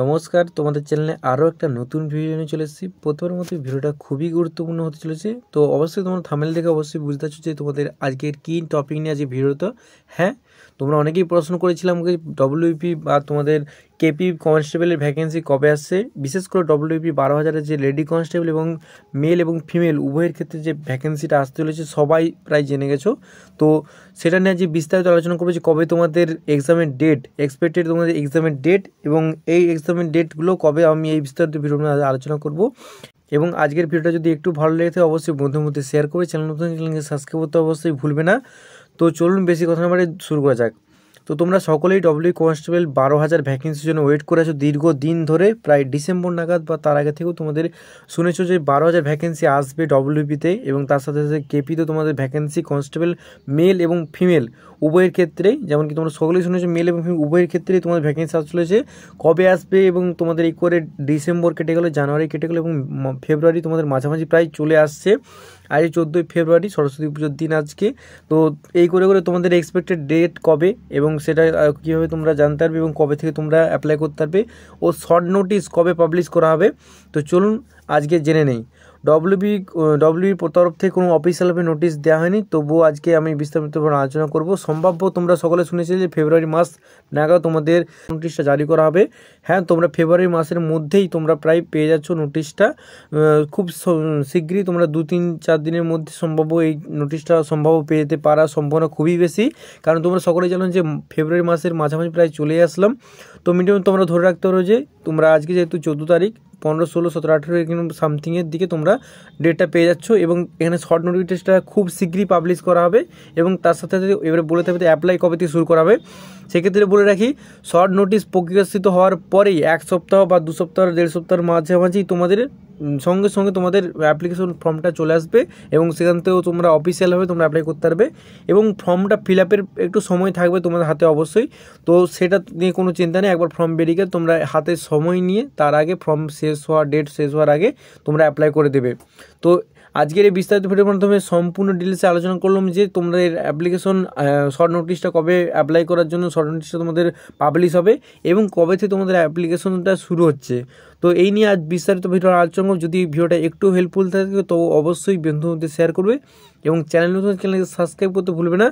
নমস্কার, তোমাদের চ্যানেলে আরও একটা নতুন ভিডিও নিয়ে চলে এসেছি। প্রথমের মতো ভিডিওটা খুবই গুরুত্বপূর্ণ হতে চলেছে। তো অবশ্যই তোমরা থাম্বনেল দেখে অবশ্যই বুঝতে পারছো যে তোমাদের আজকের কী টপিক নিয়ে আজকে ভিডিওটা। হ্যাঁ, তোমরা অনেকেই প্রশ্ন করেছিলাম আমাকে ডব্লিউপি বা তোমাদের কেপি কনস্টেবলের ভ্যাকেন্সি কবে আসছে, বিশেষ করে ডব্লিউপি 12,000-এর যে লেডি কনস্টেবল এবং মেল এবং ফিমেল উভয়ের ক্ষেত্রে যে ভ্যাকেন্সিটা আসতে চলেছে সবাই প্রায় জেনে গেছো। তো সেটা নিয়ে আজকে বিস্তারিত আলোচনা করবো যে কবে তোমাদের এক্সামের ডেট, এক্সপেক্টেড তোমাদের এক্সামের ডেট এবং এই এক্সামের ডেটগুলো কবে, আমি এই বিস্তারিত ভিডিও নিয়ে আলোচনা করব। এবং আজকের ভিডিওটা যদি একটু ভালো লেগে থাকে অবশ্যই বন্ধুর মধ্যে শেয়ার করে চ্যানেলকে সাবস্ক্রাইব করতে অবশ্যই ভুলবে না। তো চলুন বেশি কথা না বলে শুরু করা যাক। তো তোমরা সকলেই ডব্লিউ কনস্টেবল 12,000 ভ্যাকেন্সির জন্য ওয়েট করে আছো দীর্ঘদিন ধরে, প্রায় ডিসেম্বর নাগাদ বা তার আগে থেকেও তোমাদের শুনেছো যে 12,000 ভ্যাকেন্সি আসবে ডব্লিউপিতে, এবং তার সাথে সাথে কেপিতে তোমাদের ভ্যাকেন্সি কনস্টেবল মেল এবং ফিমেল উভয়ের ক্ষেত্রেই, যেমন কি তোমরা সকলেই শুনেছো মেল এবং ফিমেল উভয়ের ক্ষেত্রেই তোমাদের ভ্যাকেন্সি আসতে চলেছে। কবে আসবে এবং তোমাদের এই করে ডিসেম্বর কেটে গেলো, জানুয়ারি কেটে গেলো এবং ফেব্রুয়ারি তোমাদের মাঝামাঝি প্রায় চলে আসছে। আজ 14ই ফেব্রুয়ারি, সরস্বতী পুজোর দিন আজকে। তো এই করে করে তোমাদের এক্সপেক্টেড ডেট কবে এবং সেটা কীভাবে তোমরা জানতে পারবে এবং কবে থেকে তোমরা অ্যাপ্লাই করতে পারবে ও শর্ট নোটিস কবে পাবলিশ করা হবে। তো চলুন আজকে জেনে নেই। ডব্লিউবির তরফ থেকে কোনো অফিসিয়ালভাবে নোটিশ দেওয়া হয়নি, তবুও আজকে আমি বিস্তারিতভাবে আলোচনা করব। সম্ভাব্য তোমরা সকলে শুনেছিলে যে ফেব্রুয়ারি মাস নাগাদ তোমাদের নোটিশটা জারি করা হবে। হ্যাঁ, তোমরা ফেব্রুয়ারি মাসের মধ্যেই তোমরা প্রায় পেয়ে যাচ্ছ নোটিশটা। খুব শীঘ্রই তোমরা 2-3-4 দিনের মধ্যে সম্ভাব্য এই নোটিশটা সম্ভাব্য পেয়ে যেতে পারার সম্ভাবনা খুবই বেশি, কারণ তোমরা সকলেই জানো যে ফেব্রুয়ারি মাসের মাঝামাঝি প্রায় চলে আসলাম। তো মিনিমাম তোমরা ধরে রাখতে পারো যে তোমরা আজকে যেহেতু 14 তারিখ, 15, 16, 17, 18 এরকম সামথিংয়ের দিকে তোমরা ডেটটা পেয়ে যাচ্ছ। এবং এখানে শর্ট নোটিশটা খুব শীঘ্রই পাবলিশ করা হবে এবং তার সাথে সাথে এবারে বলে থাকবে অ্যাপ্লাই কবে থেকে শুরু করা হবে। সেক্ষেত্রে বলে রাখি, শর্ট নোটিশ প্রকাশিত হওয়ার পরেই 1 সপ্তাহ বা 2 সপ্তাহ 1.5 সপ্তাহের মাঝামাঝি তোমাদের সঙ্গে সঙ্গে তোমাদের অ্যাপ্লিকেশন ফর্মটা চলে আসবে এবং সেখান থেকেও তোমরা অফিসিয়ালভাবে তোমরা অ্যাপ্লাই করতে পারবে এবং ফর্মটা ফিল আপের একটু সময় থাকবে তোমাদের হাতে অবশ্যই। তো সেটা নিয়ে কোনো চিন্তা নেই, একবার ফর্ম বেরিয়ে গেলে তোমরা হাতে সময় নিয়ে তার আগে ফর্ম ডেট শেষ হওয়ার আগে তোমরা অ্যাপ্লাই করে দেবে। তো আজকের এই বিস্তারিত ভিডিওর মাধ্যমে সম্পূর্ণ ডিটেলসে আলোচনা করলাম যে তোমরা এর অ্যাপ্লিকেশন শর্ট নোটিশটা কবে অ্যাপ্লাই করার জন্য শর্ট নোটিশটা তোমাদের পাবলিশ হবে এবং কবে থেকে তোমাদের অ্যাপ্লিকেশনটা শুরু হচ্ছে। তো এই নিয়ে আজ বিস্তারিত ভিডিও আলোচনা করব। যদি ভিডিওটা একটু হেল্পফুল থাকে তো অবশ্যই বন্ধুদের মধ্যে শেয়ার করবে এবং চ্যানেলকে সাবস্ক্রাইব করতে ভুলবে না।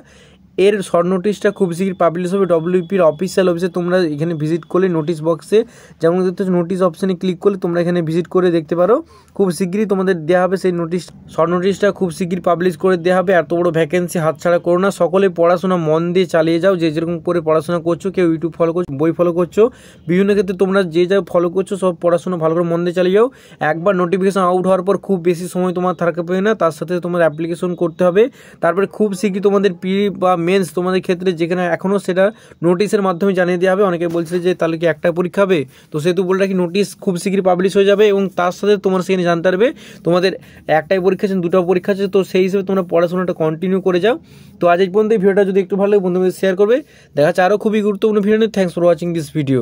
এর শর্ট নোটিশটা খুব শীঘ্র পাবলিশ হবে ডব্লিউপির অফিসিয়াল অফিসে। তোমরা এখানে ভিজিট করলে নোটিশ বক্সে যেমন দেখতে নোটিশ অপশানে ক্লিক করলে তোমরা এখানে ভিজিট করে দেখতে পারো। খুব শীঘ্রই তোমাদের দেওয়া হবে সেই নোটিশ, শর্ট নোটিশটা খুব শীঘ্রই পাবলিশ করে দেওয়া হবে। এত বড় ভ্যাকেন্সি হাতছাড়া করো না, সকলে পড়াশোনা মন দিয়ে চালিয়ে যাও। যে যেরকম করে পড়াশোনা করছো, কেউ ইউটিউব ফলো করছো, বই ফলো করছো, বিভিন্ন ক্ষেত্রে তোমরা যে যা ফলো করছো সব পড়াশোনা ভালো করে মন দিয়ে চালিয়ে যাও। একবার নোটিফিকেশন আউট হওয়ার পর খুব বেশি সময় তোমার থাকবে না, তার সাথে তোমার অ্যাপ্লিকেশন করতে হবে। তারপরে খুব শীঘ্রই তোমাদের প্রি বা মেন্স তোমাদের ক্ষেত্রে, যেখানে এখনও সেটা নোটিশের মাধ্যমে জানিয়ে দেওয়া হবে। অনেকে বলছে যে তাহলে কি একটা পরীক্ষা হবে, তো সেহেতু বলে রাখি নোটিশ খুব শীঘ্রই পাবলিশ হয়ে যাবে এবং তার সাথে তোমরা সেখানে জানতে পারবে তোমাদের একটাই পরীক্ষা আছে, 2টা পরীক্ষা আছে। তো সেই হিসেবে তোমরা পড়াশোনাটা কন্টিনিউ করে যাও। তো আজ এই পর্যন্ত ভিডিওটা যদি একটু ভালো লাগে বন্ধুদের সাথে শেয়ার করবে। দেখা যাচ্ছে আরও খুবই গুরুত্বপূর্ণ ভিডিও নিয়ে। Thanks for watching this video.